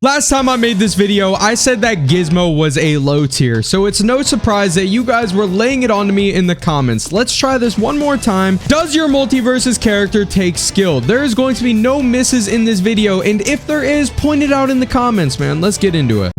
Last time I made this video, I said that Gizmo was a low tier, so it's no surprise that you guys were laying it on to me in the comments. Let's try this one more time. Does your MultiVersus character take skill? There is going to be no misses in this video, and if there is, point it out in the comments, man. Let's get into it.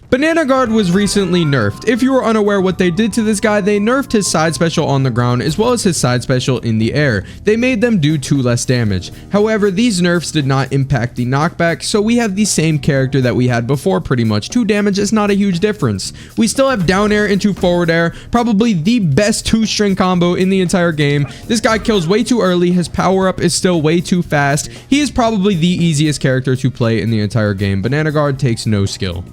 Banana Guard was recently nerfed. If you were unaware what they did to this guy, they nerfed his side special on the ground as well as his side special in the air. They made them do 2 less damage. However, these nerfs did not impact the knockback, so we have the same character that we had before pretty much. 2 damage is not a huge difference. We still have down air into forward air, probably the best 2-string combo in the entire game. This guy kills way too early, his power up is still way too fast. He is probably the easiest character to play in the entire game. Banana Guard takes no skill.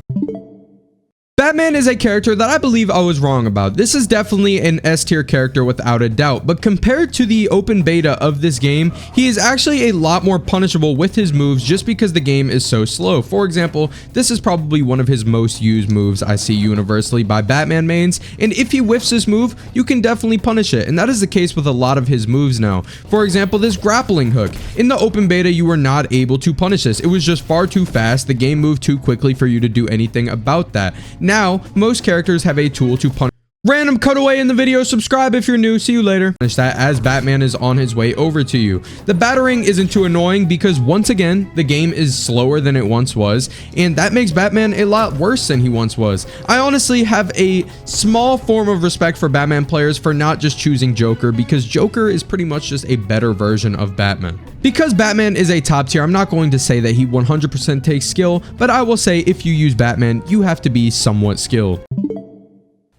Batman is a character that I believe I was wrong about. This is definitely an S tier character without a doubt, but compared to the open beta of this game, he is actually a lot more punishable with his moves just because the game is so slow. For example, this is probably one of his most used moves I see universally by Batman mains, and if he whiffs this move, you can definitely punish it, and that is the case with a lot of his moves now. For example, this grappling hook. In the open beta, you were not able to punish this. It was just far too fast. The game moved too quickly for you to do anything about that. Now, most characters have a tool to punish. Random cutaway in the video. Subscribe if you're new. See you later. Finish that as Batman is on his way over to you. The battering isn't too annoying because once again, the game is slower than it once was, and that makes Batman a lot worse than he once was. I honestly have a small form of respect for Batman players for not just choosing Joker, because Joker is pretty much just a better version of Batman. Because Batman is a top tier, I'm not going to say that he 100% takes skill, but I will say if you use Batman, you have to be somewhat skilled.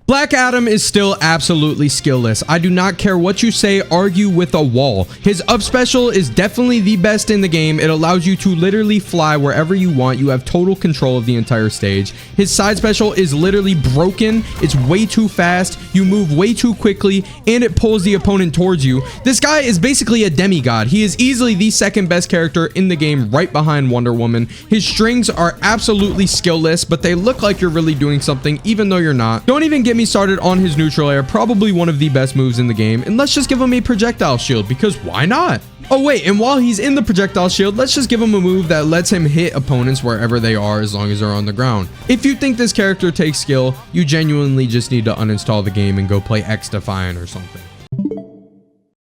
Black Adam is still absolutely skillless. I do not care what you say, argue with a wall. His up special is definitely the best in the game. It allows you to literally fly wherever you want. You have total control of the entire stage. His side special is literally broken. It's way too fast. You move way too quickly, and it pulls the opponent towards you. This guy is basically a demigod. He is easily the second best character in the game, right behind Wonder Woman. His strings are absolutely skillless, but they look like you're really doing something, even though you're not. Don't even get me started on his neutral air, probably one of the best moves in the game, and let's just give him a projectile shield, because why not? Oh wait, and while he's in the projectile shield, let's just give him a move that lets him hit opponents wherever they are as long as they're on the ground. If you think this character takes skill, you genuinely just need to uninstall the game and go play X Defiant or something.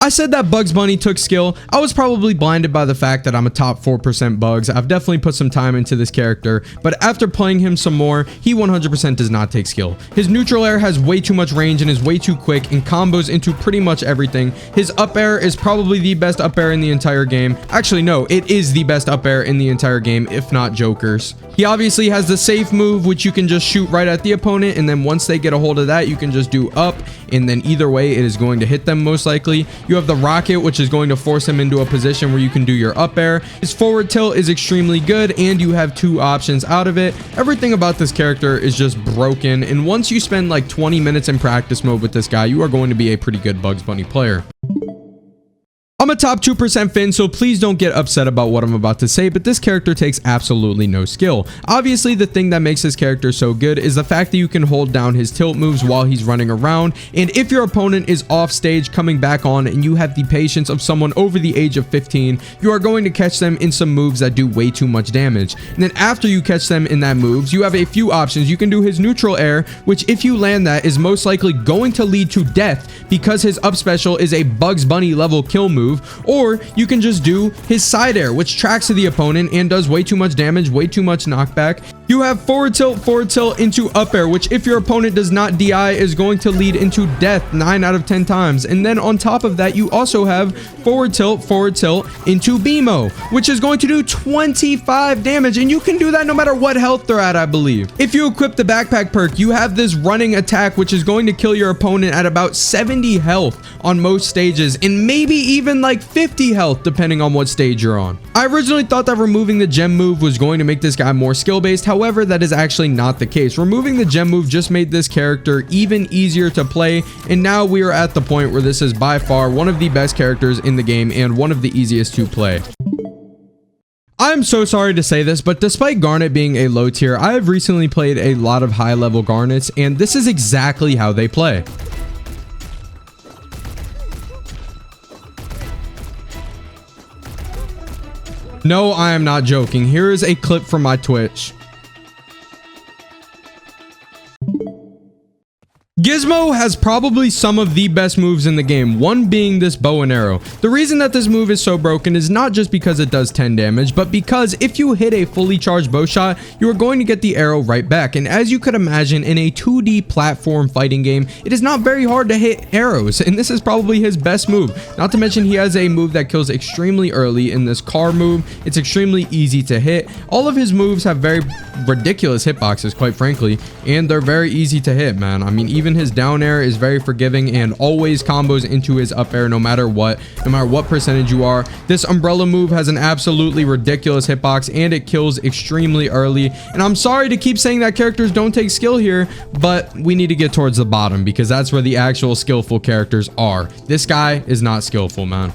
I said that Bugs Bunny took skill. I was probably blinded by the fact that I'm a top 4% Bugs. I've definitely put some time into this character, but after playing him some more, he 100% does not take skill. His neutral air has way too much range and is way too quick and combos into pretty much everything. His up air is probably the best up air in the entire game. Actually, no, it is the best up air in the entire game, if not Joker's. He obviously has the safe move, which you can just shoot right at the opponent, and then once they get a hold of that, you can just do up, and then either way, it is going to hit them most likely. You have the rocket, which is going to force him into a position where you can do your up air. His forward tilt is extremely good, and you have 2 options out of it. Everything about this character is just broken, and once you spend like 20 minutes in practice mode with this guy, you are going to be a pretty good Bugs Bunny player. I'm a top 2% Finn, so please don't get upset about what I'm about to say, but this character takes absolutely no skill. Obviously, the thing that makes this character so good is the fact that you can hold down his tilt moves while he's running around, and if your opponent is off stage coming back on and you have the patience of someone over the age of 15, you are going to catch them in some moves that do way too much damage. And then after you catch them in that moves, you have a few options. You can do his neutral air, which if you land that is most likely going to lead to death because his up special is a Bugs Bunny level kill move. Or you can just do his side air, which tracks to the opponent and does way too much damage, way too much knockback. You have forward tilt into up air, which if your opponent does not DI is going to lead into death 9 out of 10 times. And then on top of that, you also have forward tilt into BMO, which is going to do 25 damage. And you can do that no matter what health they're at, I believe. If you equip the backpack perk, you have this running attack, which is going to kill your opponent at about 70 health on most stages, and maybe even like 50 health depending on what stage you're on. I originally thought that removing the gem move was going to make this guy more skill based. However, that is actually not the case. Removing the gem move just made this character even easier to play, and now we are at the point where this is by far one of the best characters in the game and one of the easiest to play. I'm so sorry to say this, but despite Garnet being a low tier, I have recently played a lot of high level Garnets, and this is exactly how they play. No, I am not joking. Here is a clip from my Twitch. Gizmo has probably some of the best moves in the game, one being this bow and arrow. The reason that this move is so broken is not just because it does 10 damage, but because if you hit a fully charged bow shot, you are going to get the arrow right back. And as you could imagine, in a 2D platform fighting game, it is not very hard to hit arrows, and this is probably his best move. Not to mention he has a move that kills extremely early in this car move. It's extremely easy to hit. All of his moves have very ridiculous hitboxes, quite frankly, and they're very easy to hit, man. I mean, even his down air is very forgiving and always combos into his up air no matter what percentage you are. This umbrella move has an absolutely ridiculous hitbox and it kills extremely early. And I'm sorry to keep saying that characters don't take skill here, but we need to get towards the bottom because that's where the actual skillful characters are. This guy is not skillful, man.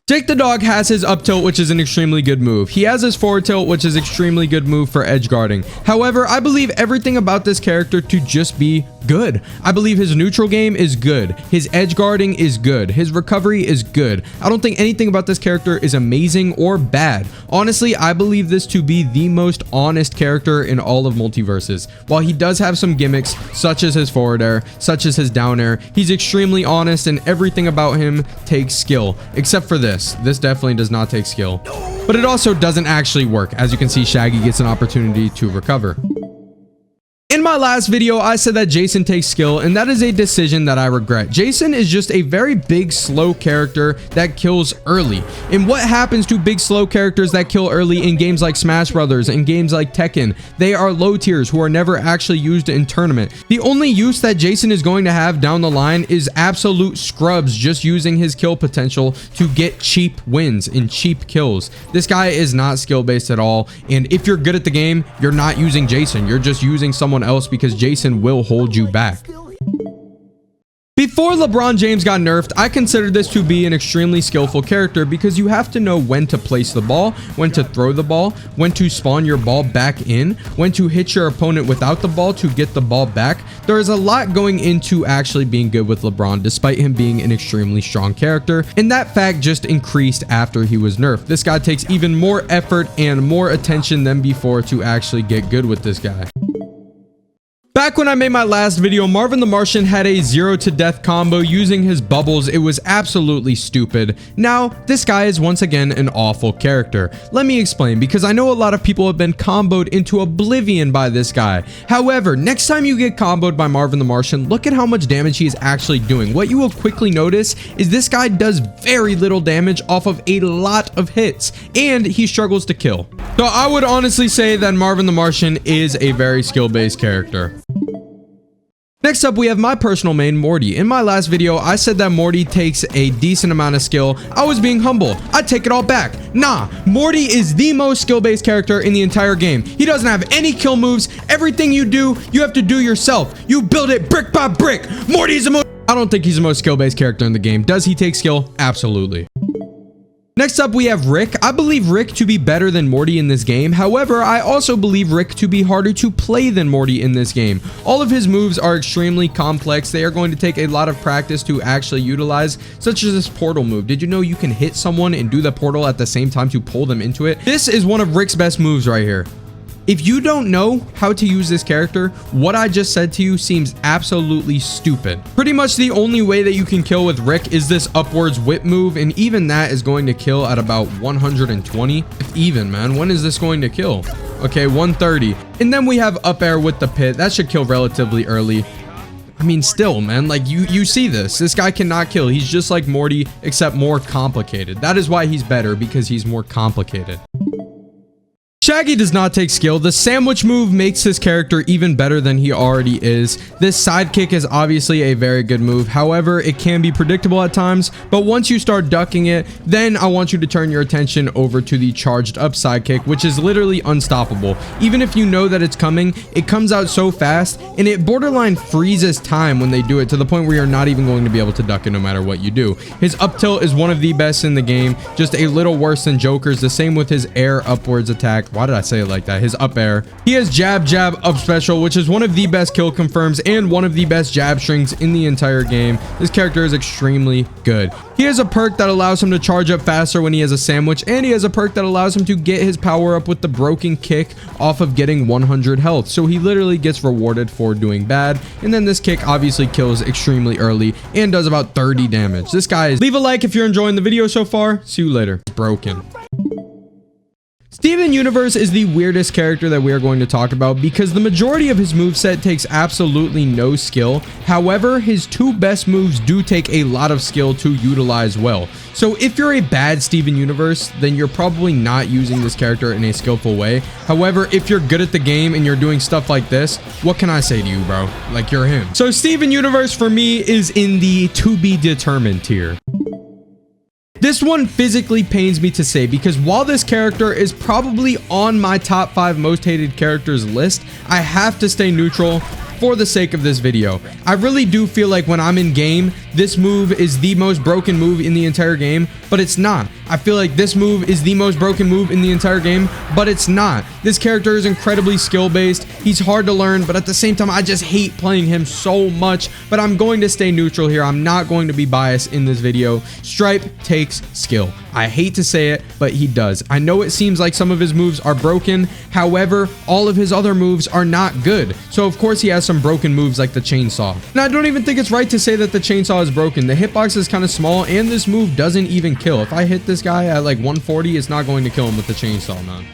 Jake the Dog has his up tilt, which is an extremely good move. He has his forward tilt, which is extremely good move for edge guarding. However, I believe everything about this character to just be good. I believe his neutral game is good. His edge guarding is good. His recovery is good. I don't think anything about this character is amazing or bad. Honestly, I believe this to be the most honest character in all of MultiVersus. While he does have some gimmicks, such as his forward air, such as his down air, he's extremely honest and everything about him takes skill, except for this. This definitely does not take skill, but it also doesn't actually work. As you can see, Shaggy gets an opportunity to recover. In my last video, I said that Jason takes skill, and that is a decision that I regret. Jason is just a very big, slow character that kills early. And what happens to big, slow characters that kill early in games like Smash Brothers and games like Tekken? They are low tiers who are never actually used in tournament. The only use that Jason is going to have down the line is absolute scrubs, just using his kill potential to get cheap wins and cheap kills. This guy is not skill-based at all, and if you're good at the game, you're not using Jason. You're just using someone else because Jason will hold you back. Before LeBron James got nerfed, I considered this to be an extremely skillful character because you have to know when to place the ball, when to throw the ball, when to spawn your ball back in, when to hit your opponent without the ball to get the ball back. There is a lot going into actually being good with LeBron, despite him being an extremely strong character, and that fact just increased after he was nerfed. This guy takes even more effort and more attention than before to actually get good with this guy. Back when I made my last video, Marvin the Martian had a 0 to death combo using his bubbles. It was absolutely stupid. Now, this guy is once again an awful character. Let me explain, because I know a lot of people have been comboed into oblivion by this guy. However, next time you get comboed by Marvin the Martian, look at how much damage he is actually doing. What you will quickly notice is this guy does very little damage off of a lot of hits, and he struggles to kill. So I would honestly say that Marvin the Martian is a very skill-based character. Next up, we have my personal main, Morty. In my last video, I said that Morty takes a decent amount of skill. I was being humble. I take it all back. Nah, Morty is the most skill-based character in the entire game. He doesn't have any kill moves. Everything you do, you have to do yourself. You build it brick by brick. Morty's the most... I don't think he's the most skill-based character in the game. Does he take skill? Absolutely. Next up, we have Rick. I believe Rick to be better than Morty in this game. However, I also believe Rick to be harder to play than Morty in this game. All of his moves are extremely complex. They are going to take a lot of practice to actually utilize, such as this portal move. Did you know you can hit someone and do the portal at the same time to pull them into it? This is one of Rick's best moves right here. If you don't know how to use this character, what I just said to you seems absolutely stupid. Pretty much the only way that you can kill with Rick is this upwards whip move, and even that is going to kill at about 120. If even, man, when is this going to kill? Okay, 130. And then we have up air with the pit. That should kill relatively early. I mean, still, man, like you see this guy cannot kill. He's just like Morty, except more complicated. That is why he's better, because he's more complicated. Shaggy does not take skill. The sandwich move makes this character even better than he already is. This sidekick is obviously a very good move. However, it can be predictable at times, but once you start ducking it, then I want you to turn your attention over to the charged up sidekick, which is literally unstoppable. Even if you know that it's coming, it comes out so fast, and it borderline freezes time when they do it, to the point where you're not even going to be able to duck it no matter what you do. His up tilt is one of the best in the game, just a little worse than Joker's. The same with his air upwards attack. Why did I say it like that? His up air. He has jab jab up special, which is one of the best kill confirms and one of the best jab strings in the entire game. This character is extremely good. He has a perk that allows him to charge up faster when he has a sandwich, and he has a perk that allows him to get his power up with the broken kick off of getting 100 health. So he literally gets rewarded for doing bad. And then this kick obviously kills extremely early and does about 30 damage. This guy is... Leave a like if you're enjoying the video so far. See you later. Broken. Steven Universe is the weirdest character that we are going to talk about because the majority of his moveset takes absolutely no skill. However, his two best moves do take a lot of skill to utilize well. So if you're a bad Steven Universe, then you're probably not using this character in a skillful way. However, if you're good at the game and you're doing stuff like this, what can I say to you, bro? Like, you're him. So Steven Universe for me is in the to be determined tier. This one physically pains me to say because while this character is probably on my top 5 most hated characters list, I have to stay neutral for the sake of this video. I really do feel like when I'm in game, this move is the most broken move in the entire game, but it's not. I feel like this move is the most broken move in the entire game, but it's not. This character is incredibly skill-based. He's hard to learn, but at the same time, I just hate playing him so much, but I'm going to stay neutral here. I'm not going to be biased in this video. Stripe takes skill. I hate to say it, but he does. I know it seems like some of his moves are broken. However, all of his other moves are not good. So of course he has some broken moves like the chainsaw. And I don't even think it's right to say that the chainsaw is broken. The hitbox is kind of small and this move doesn't even kill. If I hit this guy at like 140, it's not going to kill him with the chainsaw, man.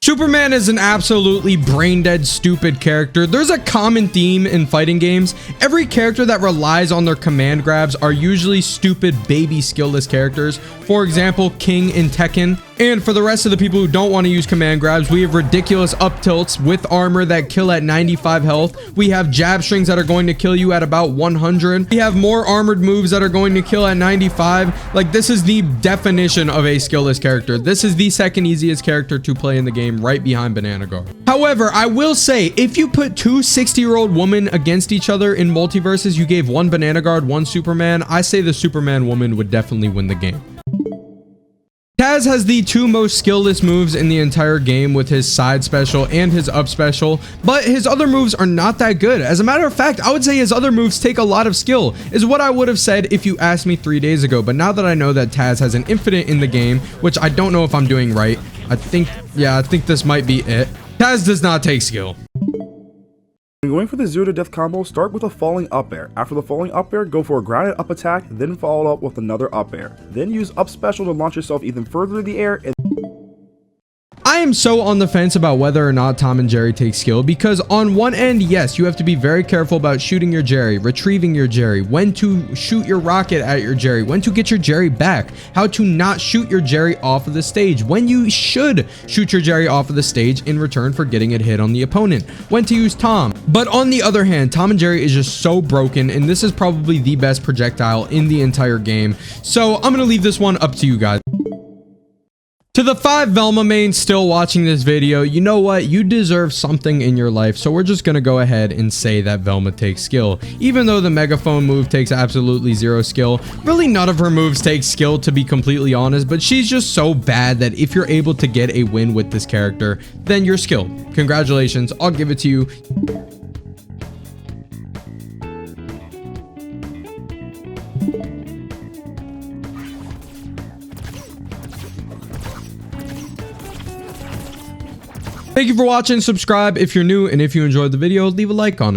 Superman is an absolutely brain-dead, stupid character. There's a common theme in fighting games. Every character that relies on their command grabs are usually stupid, baby, skillless characters. For example, King in Tekken. And for the rest of the people who don't want to use command grabs, we have ridiculous up tilts with armor that kill at 95 health. We have jab strings that are going to kill you at about 100. We have more armored moves that are going to kill at 95. Like, this is the definition of a skillless character. This is the second easiest character to play in the game, right behind Banana Guard. However, I will say, if you put two 60-year-old women against each other in MultiVersus, you gave one Banana Guard, one Superman, I say the Superman woman would definitely win the game. Taz has the two most skillless moves in the entire game with his side special and his up special, but his other moves are not that good. As a matter of fact, I would say his other moves take a lot of skill, is what I would have said if you asked me 3 days ago. But now that I know that Taz has an infinite in the game, which I don't know if I'm doing right, I think this might be it. Taz does not take skill. When going for the 0 to death combo, start with a falling up air. After the falling up air, go for a grounded up attack, then follow it up with another up air. Then use up special to launch yourself even further in the air. And I am so on the fence about whether or not Tom and Jerry take skill, because on one end, yes, you have to be very careful about shooting your Jerry, retrieving your Jerry, when to shoot your rocket at your Jerry, when to get your Jerry back, how to not shoot your Jerry off of the stage, when you should shoot your Jerry off of the stage in return for getting it hit on the opponent, when to use Tom. But on the other hand, Tom and Jerry is just so broken, and this is probably the best projectile in the entire game. So I'm gonna leave this one up to you guys. To the 5 Velma mains still watching this video, you know what? You deserve something in your life, so we're just gonna go ahead and say that Velma takes skill. Even though the megaphone move takes absolutely 0 skill, really none of her moves take skill, to be completely honest, but she's just so bad that if you're able to get a win with this character, then you're skilled. Congratulations, I'll give it to you. Thank you for watching. Subscribe if you're new, and if you enjoyed the video, leave a like on it.